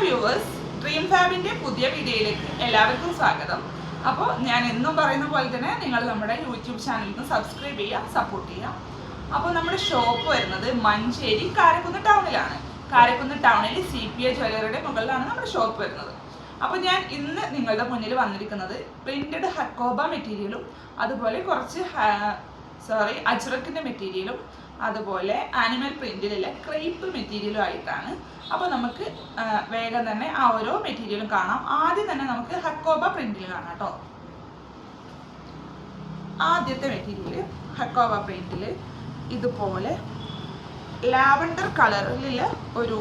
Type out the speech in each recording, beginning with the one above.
Viewers, dream ഫാബിൻ്റെ പുതിയ വീഡിയോയിലേക്ക് എല്ലാവർക്കും സ്വാഗതം. അപ്പോൾ ഞാൻ എന്നും പറയുന്ന പോലെ തന്നെ നിങ്ങൾ നമ്മുടെ യൂട്യൂബ് ചാനലിൽ നിന്ന് സബ്സ്ക്രൈബ് ചെയ്യുക, സപ്പോർട്ട് ചെയ്യുക. അപ്പോൾ നമ്മുടെ ഷോപ്പ് വരുന്നത് മഞ്ചേരി കാരക്കുന്ന് ടൗണിലാണ്. കാരക്കുന്ന് ടൗണിൽ CPA ജ്വല്ലറിയുടെ മുകളിലാണ് നമ്മുടെ ഷോപ്പ് വരുന്നത്. അപ്പോൾ ഞാൻ ഇന്ന് നിങ്ങളുടെ മുന്നിൽ വന്നിരിക്കുന്നത് പ്രിന്റഡ് ഹക്കോബ മെറ്റീരിയലും അതുപോലെ കുറച്ച് അജ്രക്കിൻ്റെ മെറ്റീരിയലും അതുപോലെ ആനിമൽ പ്രിന്റിലുള്ള ക്രേപ്പ് മെറ്റീരിയലും ആയിട്ടാണ്. അപ്പോൾ നമുക്ക് വേഗം തന്നെ ആ ഓരോ മെറ്റീരിയലും കാണാം. ആദ്യം തന്നെ നമുക്ക് ഹക്കോബ പ്രിന്റിൽ കാണാം കേട്ടോ. ആദ്യത്തെ മെറ്റീരിയൽ ഹക്കോബ പ്രിന്റിൽ ഇതുപോലെ ലാവൻഡർ കളറിലുള്ള ഒരു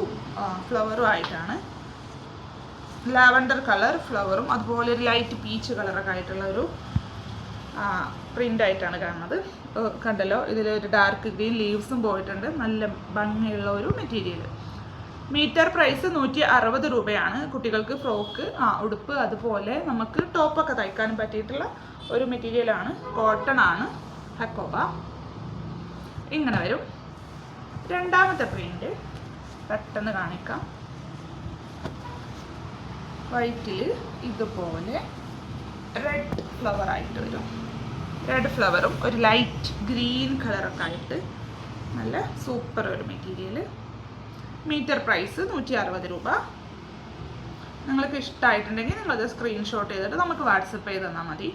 ഫ്ലവറും ആയിട്ടാണ്. ലാവൻഡർ കളർ ഫ്ലവറും അതുപോലെ ഒരു ലൈറ്റ് പീച്ച് കളറൊക്കെ ആയിട്ടുള്ള ഒരു പ്രിന്റ് ആയിട്ടാണ് കാണുന്നത്. കണ്ടല്ലോ, ഇതിലൊരു ഡാർക്ക് ഗ്രീൻ ലീവ്സും പോയിട്ടുണ്ട്. നല്ല ഭംഗിയുള്ള ഒരു മെറ്റീരിയൽ. മീറ്റർ പ്രൈസ് 160 രൂപയാണ്. കുട്ടികൾക്ക് ഫ്രോക്ക്, ഉടുപ്പ് അതുപോലെ നമുക്ക് ടോപ്പൊക്കെ തയ്ക്കാനും പറ്റിയിട്ടുള്ള ഒരു മെറ്റീരിയലാണ്. കോട്ടൺ ആണ് ഹക്കോബ. ഇങ്ങനെ വരും. രണ്ടാമത്തെ പ്രിന്റ് പെട്ടെന്ന് കാണിക്കാം. വൈറ്റിൽ ഇതുപോലെ റെഡ് ഫ്ലവർ ആയിട്ട് വരും. റെഡ് ഫ്ലവറും ഒരു ലൈറ്റ് ഗ്രീൻ കളറൊക്കെ ആയിട്ട് നല്ല സൂപ്പർ ഒരു മെറ്റീരിയൽ. മീറ്റർ പ്രൈസ് 160 രൂപ. നിങ്ങൾക്ക് ഇഷ്ടമായിട്ടുണ്ടെങ്കിൽ നിങ്ങളത് സ്ക്രീൻഷോട്ട് ചെയ്തിട്ട് നമുക്ക് വാട്സപ്പ് ചെയ്ത് തന്നാൽ മതി.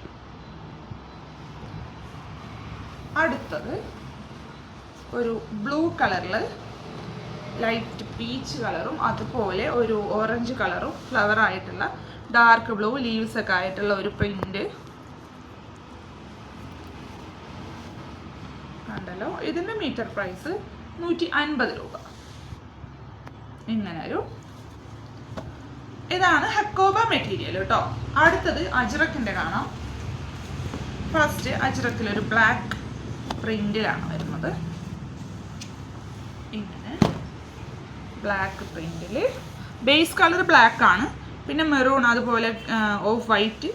അടുത്തത് ഒരു ബ്ലൂ കളറിൽ ലൈറ്റ് പീച്ച് കളറും അതുപോലെ ഒരു ഓറഞ്ച് കളറും ഫ്ലവർ ആയിട്ടുള്ള ഡാർക്ക് ബ്ലൂ ലീവ്സ് ഒക്കെ ആയിട്ടുള്ള ഒരു പ്രിന്റ് കണ്ടല്ലോ. ഇതിൻ്റെ മീറ്റർ പ്രൈസ് 150 രൂപ. ഇങ്ങനെ ഒരു ഇതാണ് ഹക്കോബ മെറ്റീരിയൽ കേട്ടോ. അടുത്തത് അജ്രക്കിൻ്റെ കാണാം. ഫസ്റ്റ് അജ്രക്കിലൊരു ബ്ലാക്ക് പ്രിന്റിലാണ് വരുന്നത്. ഇങ്ങനെ ബ്ലാക്ക് പ്രിന്റിൽ ബേസ് കളർ ബ്ലാക്ക് ആണ്, പിന്നെ മെറൂൺ അതുപോലെ ഓഫ് വൈറ്റ്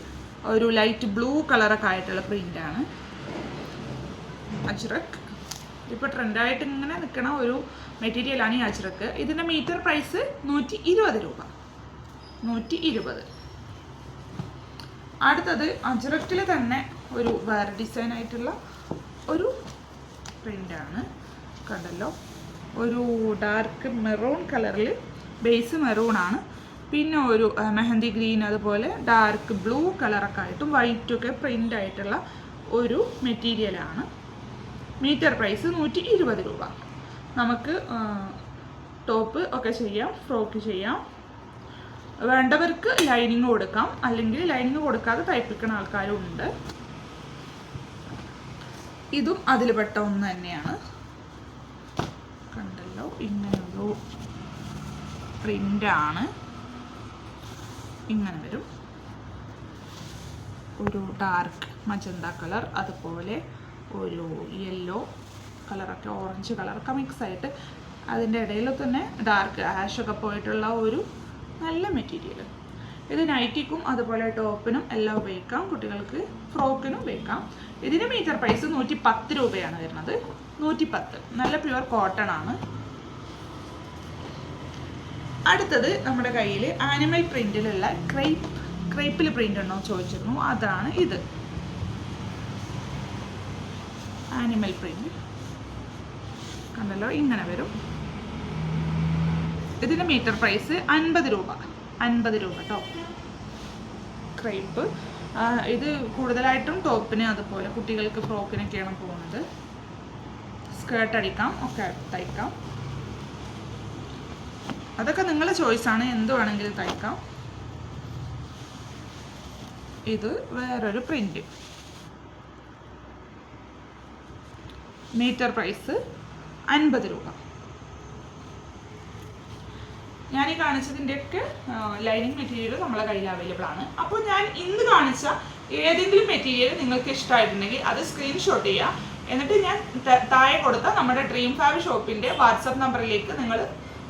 ഒരു ലൈറ്റ് ബ്ലൂ കളറൊക്കെ ആയിട്ടുള്ള പ്രിന്റാണ് അജ്രക്ക്. ഇപ്പോൾ ട്രെൻഡായിട്ട് ഇങ്ങനെ നിൽക്കണ ഒരു മെറ്റീരിയലാണ് ഈ അജ്രക്ക്. ഇതിൻ്റെ മീറ്റർ പ്രൈസ് 120 രൂപ. 120. അടുത്തത് അജ്രക്കിൽ തന്നെ ഒരു വേറെ ഡിസൈൻ ആയിട്ടുള്ള ഒരു പ്രിൻ്റാണ്. കണ്ടല്ലോ, ഒരു ഡാർക്ക് മെറൂൺ കളറിൽ ബേസ് മെറൂൺ ആണ്, പിന്നെ ഒരു മെഹന്തി ഗ്രീൻ അതുപോലെ ഡാർക്ക് ബ്ലൂ കളറൊക്കെ ആയിട്ടും വൈറ്റൊക്കെ പ്രിൻ്റ് ആയിട്ടുള്ള ഒരു മെറ്റീരിയലാണ്. മീറ്റർ പ്രൈസ് 120 രൂപ. നമുക്ക് ടോപ്പ് ഒക്കെ ചെയ്യാം, ഫ്രോക്ക് ചെയ്യാം. വേണ്ടവർക്ക് ലൈനിങ് കൊടുക്കാം, അല്ലെങ്കിൽ ലൈനിങ് കൊടുക്കാതെ തയ്പ്പിക്കുന്ന ആൾക്കാരും ഉണ്ട്. ഇതും അതിൽ പെട്ട ഒന്ന് തന്നെയാണ്. കണ്ടല്ലോ, ഇങ്ങനൊരു പ്രിൻ്റാണ്. ഇങ്ങനെ വരും. ഒരു ഡാർക്ക് മജന്ത കളർ അതുപോലെ ഒരു യെല്ലോ കളറൊക്കെ ഓറഞ്ച് കളറൊക്കെ മിക്സ് ആയിട്ട് അതിൻ്റെ ഇടയിൽ തന്നെ ഡാർക്ക് ആഷൊക്കെ പോയിട്ടുള്ള ഒരു നല്ല മെറ്റീരിയൽ. ഇത് നൈറ്റിക്കും അതുപോലെ ടോപ്പിനും എല്ലാം ഉപയോഗിക്കാം. കുട്ടികൾക്ക് ഫ്രോക്കിനും ഉപയോഗിക്കാം. ഇതിന് മീറ്റർ പ്രൈസ് 110 രൂപയാണ് വരുന്നത്. 110. നല്ല പ്യുവർ കോട്ടൺ ആണ്. അടുത്തത് നമ്മുടെ കയ്യിൽ ആനിമൽ പ്രിന്റിലുള്ള ക്രേപ്പിൽ പ്രിന്റ് ഉണ്ടോ ചോദിച്ചിരുന്നു. അതാണ് ഇത്. ആനിമൽ പ്രിന്റ് കണ്ടല്ലോ, ഇങ്ങനെ വരും. ഇതിൻ്റെ മീറ്റർ പ്രൈസ് 50 രൂപ. 50 രൂപ കേട്ടോ. ക്രേപ്പ് ഇത് കൂടുതലായിട്ടും ടോപ്പിന് അതുപോലെ കുട്ടികൾക്ക് ഫ്രോക്കിനൊക്കെയാണ് പോകുന്നത്. സ്കേർട്ട് അടിക്കാം, ഒക്കെ തയ്ക്കാം. അതൊക്കെ നിങ്ങളുടെ ചോയ്സാണ്, എന്ത് വേണമെങ്കിലും തയ്ക്കാം. ഇത് വേറൊരു പ്രിന്റ്. മീറ്റർ പ്രൈസ് 50 രൂപ. ഞാൻ ഈ കാണിച്ചതിൻ്റെയൊക്കെ ലൈനിങ് മെറ്റീരിയൽ നമ്മളെ കയ്യിൽ അവൈലബിൾ ആണ്. അപ്പോൾ ഞാൻ ഇന്ന് കാണിച്ച ഏതെങ്കിലും മെറ്റീരിയൽ നിങ്ങൾക്ക് ഇഷ്ടമായിട്ടുണ്ടെങ്കിൽ അത് സ്ക്രീൻഷോട്ട് ചെയ്യുക. എന്നിട്ട് ഞാൻ താഴെ കൊടുത്ത നമ്മുടെ ഡ്രീം ഫാബ് ഷോപ്പിൻ്റെ വാട്സപ്പ് നമ്പറിലേക്ക് നിങ്ങൾ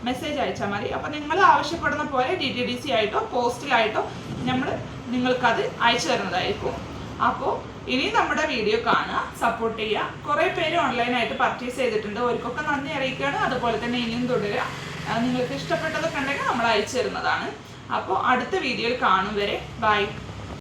മെസ്സേജ് അയച്ചാൽ മതി. അപ്പോൾ നിങ്ങൾ ആവശ്യപ്പെടുന്ന പോലെ DTDC ആയിട്ടോ പോസ്റ്റിലായിട്ടോ നിങ്ങൾക്കത് അയച്ചു തരുന്നതായിരിക്കും. അപ്പോൾ ഇനി നമ്മുടെ വീഡിയോ കാണുക, സപ്പോർട്ട് ചെയ്യുക. കുറേ പേര് ഓൺലൈനായിട്ട് പർച്ചേസ് ചെയ്തിട്ടുണ്ട്. അവർക്കൊക്കെ നന്ദി അറിയിക്കുകയാണ്. അതുപോലെ തന്നെ ഇനിയും തുടരുക. നിങ്ങൾക്ക് ഇഷ്ടപ്പെട്ടതൊക്കെ ഉണ്ടെങ്കിൽ നമ്മൾ അയച്ചു തരുന്നതാണ്. അപ്പോൾ അടുത്ത വീഡിയോയിൽ കാണും വരെ ബൈ.